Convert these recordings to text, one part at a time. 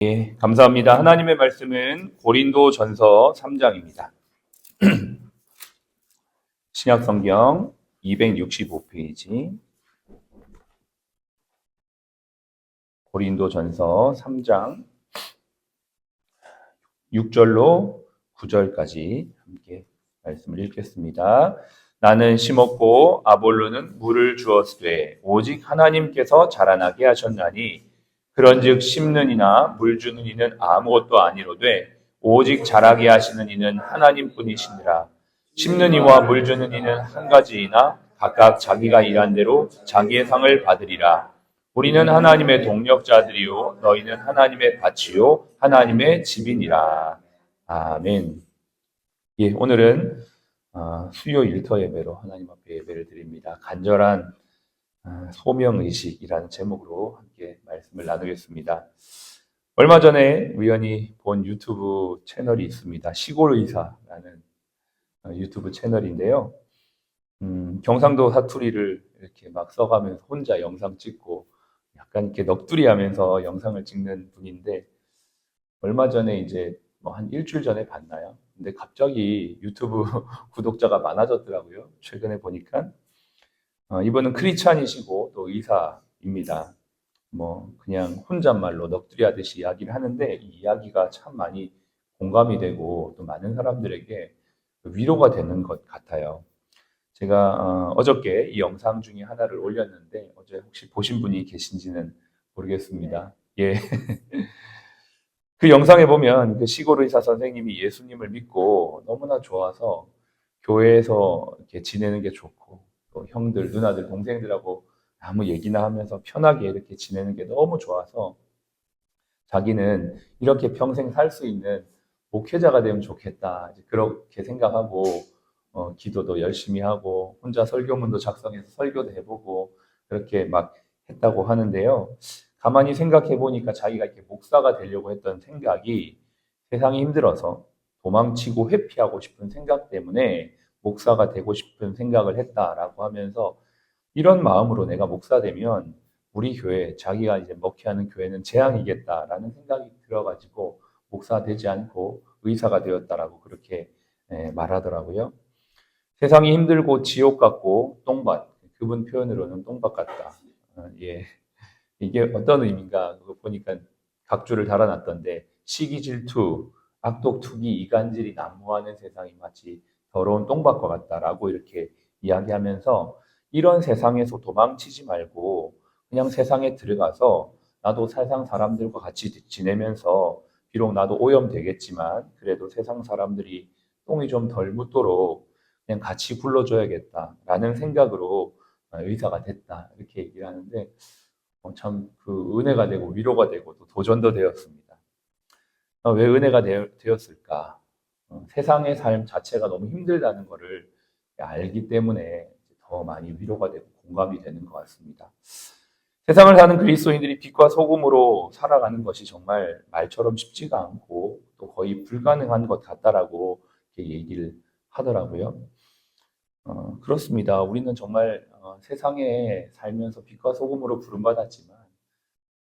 예, 감사합니다. 하나님의 말씀은 고린도전서 3장입니다. 신약성경 265페이지 고린도전서 3장 6절로 9절까지 함께 말씀을 읽겠습니다. 나는 심었고 아볼로는 물을 주었으되 오직 하나님께서 자라나게 하셨나니 그런즉 심는 이나 물 주는 이는 아무것도 아니로되 오직 자라게 하시는 이는 하나님뿐이시니라. 심는 이와 물 주는 이는 한 가지이나 각각 자기가 일한 대로 자기의 상을 받으리라. 우리는 하나님의 동력자들이요 너희는 하나님의 밭이요 하나님의 집이니라. 아멘. 예, 오늘은 수요 일터 예배로 하나님 앞에 예배를 드립니다. 간절한 소명의식이라는 제목으로 함께 말씀을 나누겠습니다. 얼마 전에 우연히 본 유튜브 채널이 있습니다. 시골의사라는 유튜브 채널인데요. 경상도 사투리를 이렇게 막 써가면서 혼자 영상 찍고 약간 이렇게 넋두리 하면서 영상을 찍는 분인데 얼마 전에 이제 뭐 한 일주일 전에 봤나요? 근데 갑자기 유튜브 구독자가 많아졌더라고요. 최근에 보니까. 이분은 크리스찬이시고 또 의사입니다. 뭐 그냥 혼잣말로 넋두리 하듯이 이야기를 하는데 이 이야기가 참 많이 공감이 되고 또 많은 사람들에게 위로가 되는 것 같아요. 제가 어저께 이 영상 중에 하나를 올렸는데 어제 혹시 보신 분이 계신지는 모르겠습니다. 예. 그 영상에 보면 그 시골 의사 선생님이 예수님을 믿고 너무나 좋아서 교회에서 이렇게 지내는 게 좋고 또 형들, 누나들, 동생들하고 아무 얘기나 하면서 편하게 이렇게 지내는 게 너무 좋아서 자기는 이렇게 평생 살 수 있는 목회자가 되면 좋겠다. 그렇게 생각하고 기도도 열심히 하고 혼자 설교문도 작성해서 설교도 해보고 그렇게 막 했다고 하는데요. 가만히 생각해 보니까 자기가 이렇게 목사가 되려고 했던 생각이 세상이 힘들어서 도망치고 회피하고 싶은 생각 때문에 목사가 되고 싶은 생각을 했다라고 하면서 이런 마음으로 내가 목사 되면 우리 교회, 자기가 이제 목회하는 교회는 재앙이겠다라는 생각이 들어가지고 목사 되지 않고 의사가 되었다라고 그렇게 말하더라고요. 세상이 힘들고 지옥 같고 똥밭, 그분 표현으로는 똥밭 같다. 예. 이게 어떤 의미인가 그거 보니까 각주를 달아놨던데 시기 질투, 악독 투기, 이간질이 난무하는 세상이 마치 더러운 똥밭과 같다라고 이렇게 이야기하면서 이런 세상에서 도망치지 말고 그냥 세상에 들어가서 나도 세상 사람들과 같이 지내면서 비록 나도 오염되겠지만 그래도 세상 사람들이 똥이 좀 덜 묻도록 그냥 같이 굴러줘야겠다라는 생각으로 의사가 됐다 이렇게 얘기를 하는데 참 그 은혜가 되고 위로가 되고 또 도전도 되었습니다. 왜 은혜가 되었을까? 세상의 삶 자체가 너무 힘들다는 것을 알기 때문에 더 많이 위로가 되고 공감이 되는 것 같습니다. 세상을 사는 그리스도인들이 빛과 소금으로 살아가는 것이 정말 말처럼 쉽지가 않고 또 거의 불가능한 것 같다라고 이렇게 얘기를 하더라고요. 그렇습니다. 우리는 정말 세상에 살면서 빛과 소금으로 부름받았지만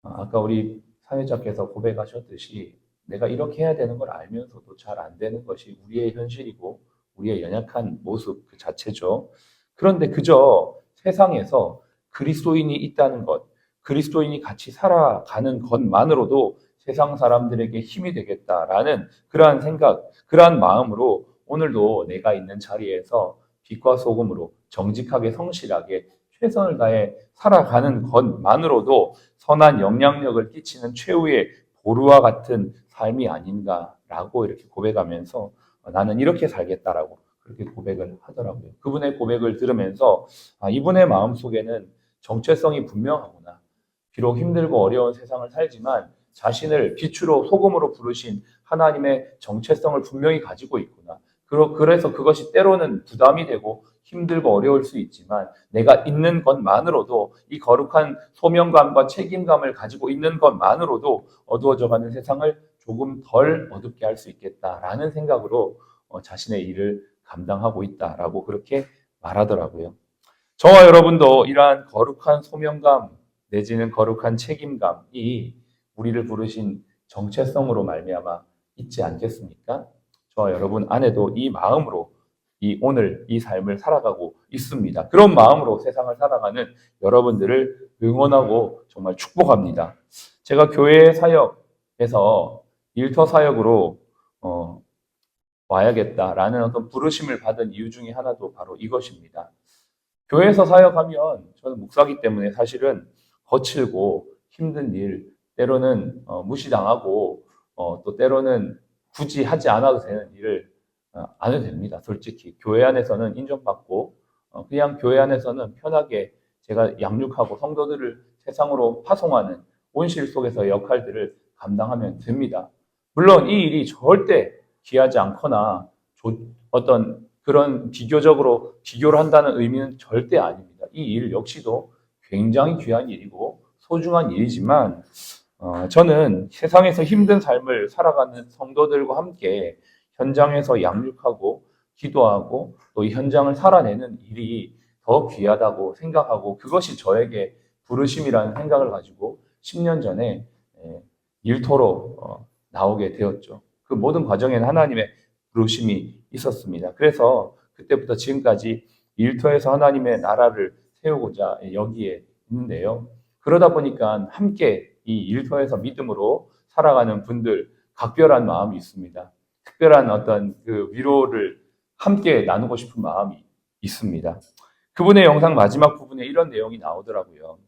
아까 우리 사회자께서 고백하셨듯이 내가 이렇게 해야 되는 걸 알면서도 잘 안 되는 것이 우리의 현실이고 우리의 연약한 모습 그 자체죠. 그런데 그저 세상에서 그리스도인이 있다는 것, 그리스도인이 같이 살아가는 것만으로도 세상 사람들에게 힘이 되겠다라는 그러한 생각, 그러한 마음으로 오늘도 내가 있는 자리에서 빛과 소금으로 정직하게 성실하게 최선을 다해 살아가는 것만으로도 선한 영향력을 끼치는 최후의 보루와 같은 삶이 아닌가라고 이렇게 고백하면서 나는 이렇게 살겠다라고 그렇게 고백을 하더라고요. 그분의 고백을 들으면서 이분의 마음속에는 정체성이 분명하구나. 비록 힘들고 어려운 세상을 살지만 자신을 빛으로 소금으로 부르신 하나님의 정체성을 분명히 가지고 있구나. 그래서 그것이 때로는 부담이 되고 힘들고 어려울 수 있지만 내가 있는 것만으로도 이 거룩한 소명감과 책임감을 가지고 있는 것만으로도 어두워져가는 세상을 조금 덜 어둡게 할 수 있겠다라는 생각으로 자신의 일을 감당하고 있다라고 그렇게 말하더라고요. 저와 여러분도 이러한 거룩한 소명감 내지는 거룩한 책임감이 우리를 부르신 정체성으로 말미암아 있지 않겠습니까? 저와 여러분 안에도 이 마음으로 오늘 이 삶을 살아가고 있습니다. 그런 마음으로 세상을 살아가는 여러분들을 응원하고 정말 축복합니다. 제가 교회 사역에서 일터 사역으로 와야겠다라는 어떤 부르심을 받은 이유 중에 하나도 바로 이것입니다. 교회에서 사역하면 저는 목사기 때문에 사실은 거칠고 힘든 일, 때로는 무시당하고 또 때로는 굳이 하지 않아도 되는 일을 안 해도 됩니다. 솔직히 교회 안에서는 인정받고 그냥 교회 안에서는 편하게 제가 양육하고 성도들을 세상으로 파송하는 온실 속에서의 역할들을 감당하면 됩니다. 물론 이 일이 절대 귀하지 않거나 어떤 그런 비교를 한다는 의미는 절대 아닙니다. 이 일 역시도 굉장히 귀한 일이고 소중한 일이지만 저는 세상에서 힘든 삶을 살아가는 성도들과 함께 현장에서 양육하고 기도하고 또 이 현장을 살아내는 일이 더 귀하다고 생각하고 그것이 저에게 부르심이라는 생각을 가지고 10년 전에 일터로 나오게 되었죠. 그 모든 과정에는 하나님의 부르심이 있었습니다. 그래서 그때부터 지금까지 일터에서 하나님의 나라를 세우고자 여기에 있는데요. 그러다 보니까 함께 이 일터에서 믿음으로 살아가는 분들 각별한 마음이 있습니다. 특별한 어떤 그 위로를 함께 나누고 싶은 마음이 있습니다. 그분의 영상 마지막 부분에 이런 내용이 나오더라고요.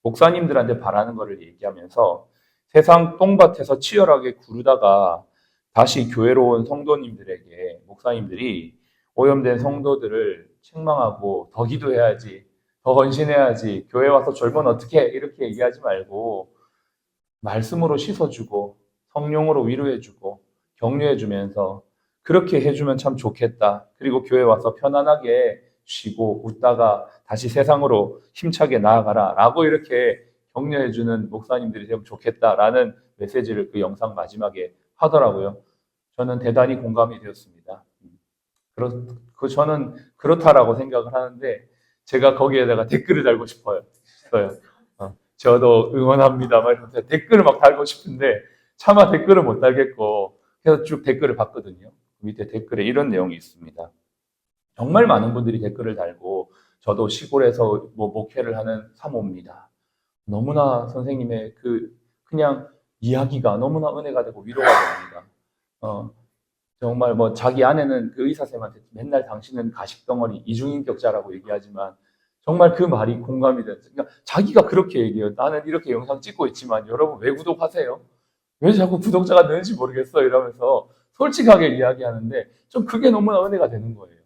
목사님들한테 바라는 것을 얘기하면서 세상 똥밭에서 치열하게 구르다가 다시 교회로 온 성도님들에게 목사님들이 오염된 성도들을 책망하고 더 기도해야지, 더 헌신해야지, 교회 와서 졸면 어떻게 이렇게 얘기하지 말고 말씀으로 씻어주고 성령으로 위로해주고 격려해주면서 그렇게 해주면 참 좋겠다. 그리고 교회 와서 편안하게 쉬고 웃다가 다시 세상으로 힘차게 나아가라 라고 이렇게 격려해주는 목사님들이 되면 좋겠다라는 메시지를 그 영상 마지막에 하더라고요. 저는 대단히 공감이 되었습니다. 저는 그렇다라고 생각을 하는데 제가 거기에다가 댓글을 달고 싶어요. 저도 응원합니다. 댓글을 막 달고 싶은데 차마 댓글을 못 달겠고 그래서 쭉 댓글을 봤거든요. 밑에 댓글에 이런 내용이 있습니다. 정말 많은 분들이 댓글을 달고 저도 시골에서 목회를 하는 사모입니다. 너무나 선생님의 그냥 이야기가 너무나 은혜가 되고 위로가 됩니다. 정말 자기 아내는 그 의사쌤한테 맨날 당신은 가식덩어리 이중인격자라고 얘기하지만 정말 그 말이 공감이 됐어요. 그러니까 자기가 그렇게 얘기해요. 나는 이렇게 영상 찍고 있지만 여러분 왜 구독하세요? 왜 자꾸 구독자가 느는지 모르겠어 이러면서 솔직하게 이야기하는데 좀 그게 너무나 은혜가 되는 거예요.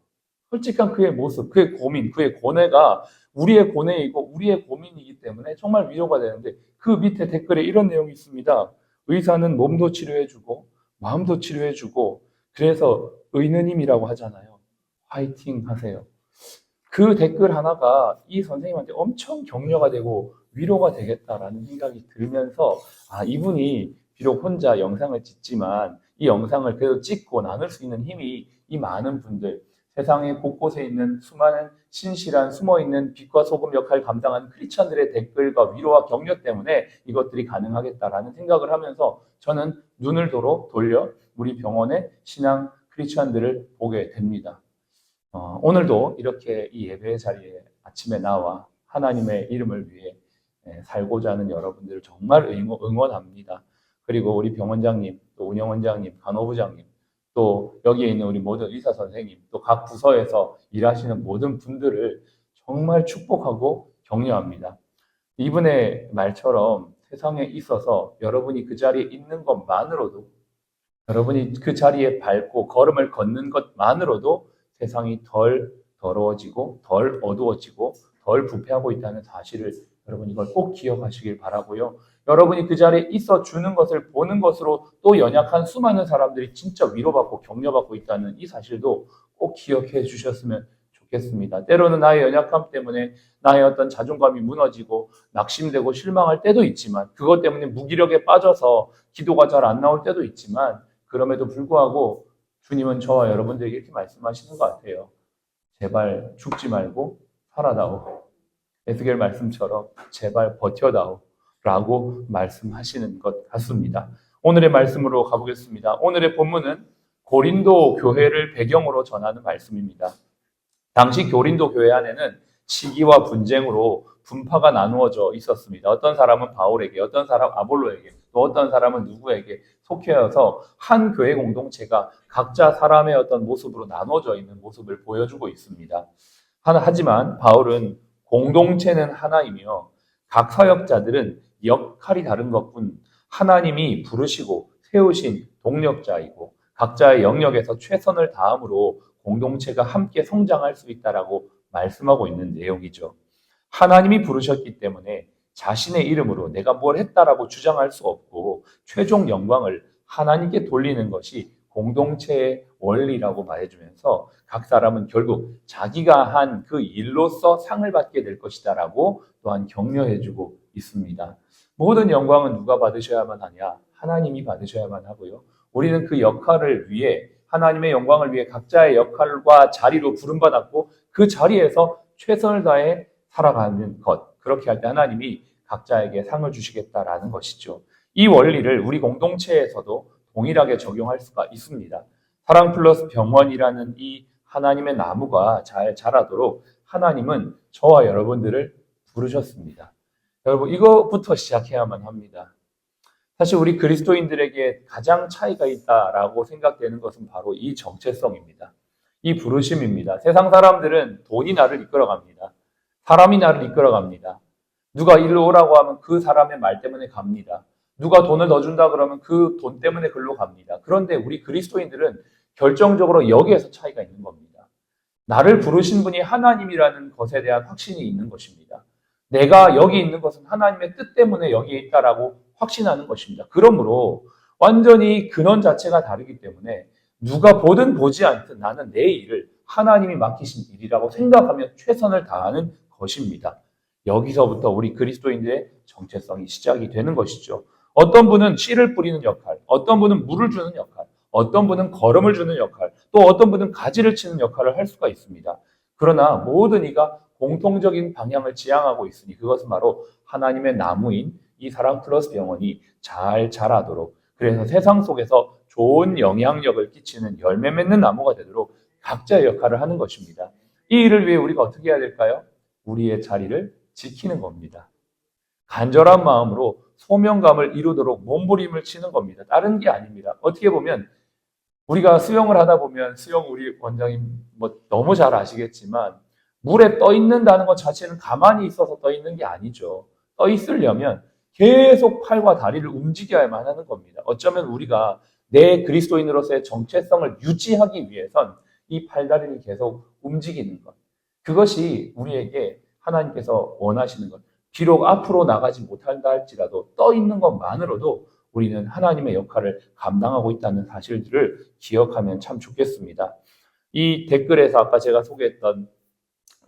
솔직한 그의 모습, 그의 고민, 그의 고뇌가 우리의 고뇌이고 우리의 고민이기 때문에 정말 위로가 되는데 그 밑에 댓글에 이런 내용이 있습니다. 의사는 몸도 치료해주고 마음도 치료해주고 그래서 의느님이라고 하잖아요. 화이팅 하세요. 그 댓글 하나가 이 선생님한테 엄청 격려가 되고 위로가 되겠다라는 생각이 들면서 이분이 비록 혼자 영상을 찍지만 이 영상을 그래도 찍고 나눌 수 있는 힘이 이 많은 분들 세상의 곳곳에 있는 수많은 신실한 숨어있는 빛과 소금 역할을 감당하는 크리스천들의 댓글과 위로와 격려 때문에 이것들이 가능하겠다라는 생각을 하면서 저는 눈을 돌려 우리 병원의 신앙 크리스천들을 보게 됩니다. 오늘도 이렇게 이 예배의 자리에 아침에 나와 하나님의 이름을 위해 살고자 하는 여러분들을 정말 응원합니다. 그리고 우리 병원장님, 또 운영원장님, 간호부장님, 또 여기에 있는 우리 모든 의사 선생님, 또 각 부서에서 일하시는 모든 분들을 정말 축복하고 격려합니다. 이분의 말처럼 세상에 있어서 여러분이 그 자리에 있는 것만으로도 여러분이 그 자리에 밟고 걸음을 걷는 것만으로도 세상이 덜 더러워지고 덜 어두워지고 덜 부패하고 있다는 사실을 여러분 이걸 꼭 기억하시길 바라고요. 여러분이 그 자리에 있어 주는 것을 보는 것으로 또 연약한 수많은 사람들이 진짜 위로받고 격려받고 있다는 이 사실도 꼭 기억해 주셨으면 좋겠습니다. 때로는 나의 연약함 때문에 나의 어떤 자존감이 무너지고 낙심되고 실망할 때도 있지만 그것 때문에 무기력에 빠져서 기도가 잘 안 나올 때도 있지만 그럼에도 불구하고 주님은 저와 여러분들에게 이렇게 말씀하시는 것 같아요. 제발 죽지 말고 살아다오. 에스겔 말씀처럼 제발 버텨다오 라고 말씀하시는 것 같습니다. 오늘의 말씀으로 가보겠습니다. 오늘의 본문은 고린도 교회를 배경으로 전하는 말씀입니다. 당시 고린도 교회 안에는 시기와 분쟁으로 분파가 나누어져 있었습니다. 어떤 사람은 바울에게, 어떤 사람 아볼로에게, 또 어떤 사람은 누구에게 속해여서 한 교회 공동체가 각자 사람의 어떤 모습으로 나누어져 있는 모습을 보여주고 있습니다. 하지만 바울은 공동체는 하나이며 각 사역자들은 역할이 다른 것뿐 하나님이 부르시고 세우신 동력자이고 각자의 영역에서 최선을 다함으로 공동체가 함께 성장할 수 있다라고 말씀하고 있는 내용이죠. 하나님이 부르셨기 때문에 자신의 이름으로 내가 뭘 했다라고 주장할 수 없고 최종 영광을 하나님께 돌리는 것이 공동체의 원리라고 말해주면서 각 사람은 결국 자기가 한 그 일로서 상을 받게 될 것이다라고 또한 격려해주고 있습니다. 모든 영광은 누가 받으셔야만 하냐? 하나님이 받으셔야만 하고요. 우리는 그 역할을 위해 하나님의 영광을 위해 각자의 역할과 자리로 부름받았고 그 자리에서 최선을 다해 살아가는 것. 그렇게 할 때 하나님이 각자에게 상을 주시겠다라는 것이죠. 이 원리를 우리 공동체에서도 동일하게 적용할 수가 있습니다. 사랑 플러스 병원이라는 이 하나님의 나무가 잘 자라도록 하나님은 저와 여러분들을 부르셨습니다. 여러분 이것부터 시작해야만 합니다. 사실 우리 그리스도인들에게 가장 차이가 있다라고 생각되는 것은 바로 이 정체성입니다. 이 부르심입니다. 세상 사람들은 돈이 나를 이끌어갑니다. 사람이 나를 이끌어갑니다. 누가 일로 오라고 하면 그 사람의 말 때문에 갑니다. 누가 돈을 넣어준다 그러면 그 돈 때문에 글로 갑니다. 그런데 우리 그리스도인들은 결정적으로 여기에서 차이가 있는 겁니다. 나를 부르신 분이 하나님이라는 것에 대한 확신이 있는 것입니다. 내가 여기 있는 것은 하나님의 뜻 때문에 여기에 있다라고 확신하는 것입니다. 그러므로 완전히 근원 자체가 다르기 때문에 누가 보든 보지 않든 나는 내 일을 하나님이 맡기신 일이라고 생각하며 최선을 다하는 것입니다. 여기서부터 우리 그리스도인들의 정체성이 시작이 되는 것이죠. 어떤 분은 씨를 뿌리는 역할, 어떤 분은 물을 주는 역할, 어떤 분은 걸음을 주는 역할, 또 어떤 분은 가지를 치는 역할을 할 수가 있습니다. 그러나 모든 이가 공통적인 방향을 지향하고 있으니 그것은 바로 하나님의 나무인 이 사랑 플러스 병원이 잘 자라도록, 그래서 세상 속에서 좋은 영향력을 끼치는 열매 맺는 나무가 되도록 각자의 역할을 하는 것입니다. 이 일을 위해 우리가 어떻게 해야 될까요? 우리의 자리를 지키는 겁니다. 간절한 마음으로 소명감을 이루도록 몸부림을 치는 겁니다. 다른 게 아닙니다. 어떻게 보면 우리가 수영을 하다 보면 수영 우리 원장님 너무 잘 아시겠지만 물에 떠 있는다는 것 자체는 가만히 있어서 떠 있는 게 아니죠. 떠 있으려면 계속 팔과 다리를 움직여야만 하는 겁니다. 어쩌면 우리가 내 그리스도인으로서의 정체성을 유지하기 위해선 이 팔다리를 계속 움직이는 것. 그것이 우리에게 하나님께서 원하시는 것. 비록 앞으로 나가지 못한다 할지라도 떠 있는 것만으로도 우리는 하나님의 역할을 감당하고 있다는 사실들을 기억하면 참 좋겠습니다. 이 댓글에서 아까 제가 소개했던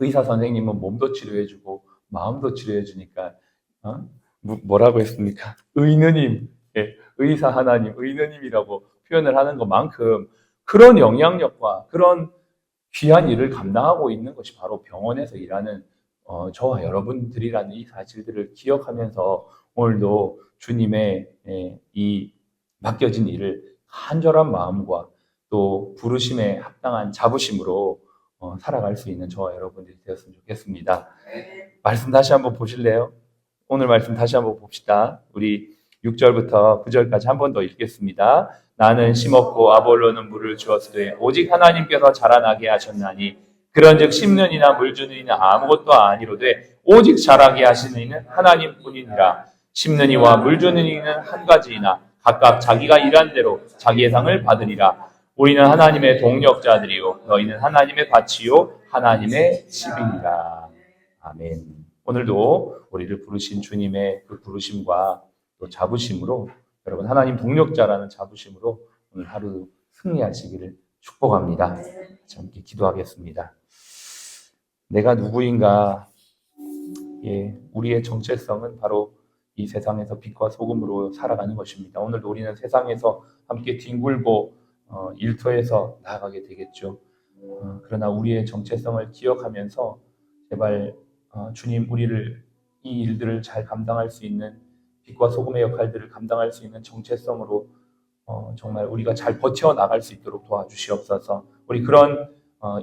의사 선생님은 몸도 치료해주고 마음도 치료해주니까 뭐라고 했습니까? 의느님, 의사 하나님, 의느님이라고 표현을 하는 것만큼 그런 영향력과 그런 귀한 일을 감당하고 있는 것이 바로 병원에서 일하는 저와 여러분들이라는 이 사실들을 기억하면서 오늘도 주님의 이 맡겨진 일을 간절한 마음과 또 부르심에 합당한 자부심으로 살아갈 수 있는 저와 여러분들이 되었으면 좋겠습니다. 말씀 다시 한번 보실래요? 오늘 말씀 다시 한번 봅시다. 우리 6절부터 9절까지 한 번 더 읽겠습니다. 나는 심었고 아볼로는 물을 주었으되 오직 하나님께서 자라나게 하셨나니 그런즉 심는 이나 물 주는 이는 아무것도 아니로되 오직 자라게 하시는 이는 하나님뿐이니라. 심는 이와 물 주는 이는 한 가지이나 각각 자기가 일한 대로 자기의 상을 받으리라. 우리는 하나님의 동력자들이요 너희는 하나님의 밭이요 하나님의 집이니라. 아멘. 오늘도 우리를 부르신 주님의 그 부르심과 또 자부심으로 여러분 하나님 동력자라는 자부심으로 오늘 하루 승리하시기를 축복합니다. 함께 기도하겠습니다. 내가 누구인가? 우리의 정체성은 바로 이 세상에서 빛과 소금으로 살아가는 것입니다. 오늘도 우리는 세상에서 함께 뒹굴고 일터에서 나아가게 되겠죠. 그러나 우리의 정체성을 기억하면서 제발 주님 우리를 이 일들을 잘 감당할 수 있는 빛과 소금의 역할들을 감당할 수 있는 정체성으로 정말 우리가 잘 버텨나갈 수 있도록 도와주시옵소서. 우리 그런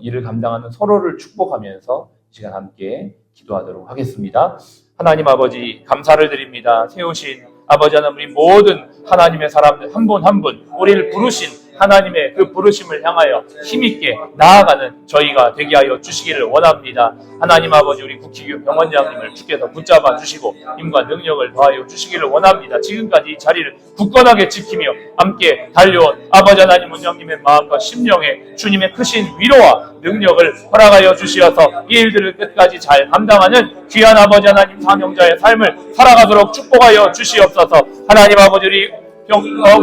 일을 감당하는 서로를 축복하면서 이 시간 함께 기도하도록 하겠습니다. 하나님 아버지 감사를 드립니다. 세우신 아버지 하나님, 우리 모든 하나님의 사람들 한 분 한 분 우리를 부르신 하나님의 그 부르심을 향하여 힘있게 나아가는 저희가 되게 하여 주시기를 원합니다. 하나님 아버지, 우리 국희교 병원장님을 주께서 붙잡아 주시고 힘과 능력을 더하여 주시기를 원합니다. 지금까지 이 자리를 굳건하게 지키며 함께 달려온 아버지 하나님 원장님의 마음과 심령에 주님의 크신 위로와 능력을 허락하여 주시어서 이 일들을 끝까지 잘 감당하는 귀한 아버지 하나님 사명자의 삶을 살아가도록 축복하여 주시옵소서. 하나님 아버지, 우리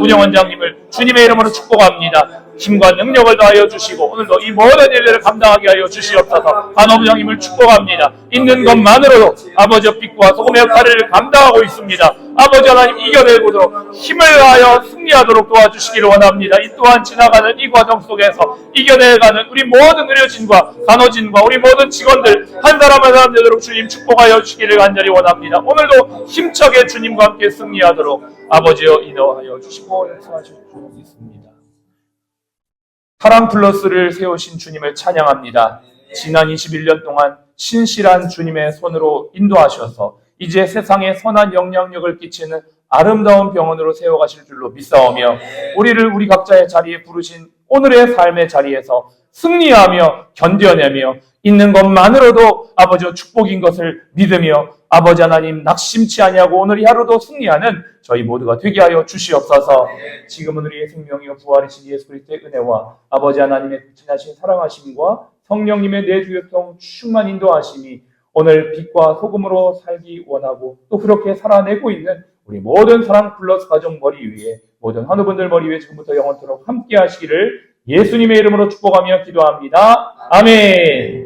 운영원장님을 주님의 이름으로 축복합니다. 힘과 능력을 더하여 주시고 오늘도 이 모든 일들을 감당하게 하여 주시옵소서. 간호부장님을 축복합니다. 있는 것만으로도 아버지 빛과 소금의 역할을 감당하고 있습니다. 아버지 하나님 이겨내고도 힘을 다하여 승리하도록 도와주시기를 원합니다. 이 또한 지나가는 이 과정 속에서 이겨내가는 우리 모든 의료진과 간호진과 우리 모든 직원들 한 사람 한 사람 되도록 주님 축복하여 주시기를 간절히 원합니다. 오늘도 힘차게 주님과 함께 승리하도록 아버지여 인도하여 주시고 역사하실 줄 믿습니다. 사랑 플러스를 세우신 주님을 찬양합니다. 지난 21년 동안 신실한 주님의 손으로 인도하셔서 이제 세상에 선한 영향력을 끼치는 아름다운 병원으로 세워가실 줄로 믿사오며 우리를 우리 각자의 자리에 부르신 오늘의 삶의 자리에서 승리하며 견뎌내며 있는 것만으로도 아버지 축복인 것을 믿으며 아버지 하나님 낙심치 아니하고 오늘 이 하루도 승리하는 저희 모두가 되게 하여 주시옵소서. 지금은 우리의 생명이요 부활이신 예수 그리스도의 은혜와 아버지 하나님의 지나신 사랑하심과 성령님의 내주교통 충만 인도하심이 오늘 빛과 소금으로 살기 원하고 또 그렇게 살아내고 있는 우리 모든 사랑 플러스 가족 머리 위에 모든 환우분들 머리 위에 지금부터 영원토록 함께 하시기를 예수님의 이름으로 축복하며 기도합니다. 아멘.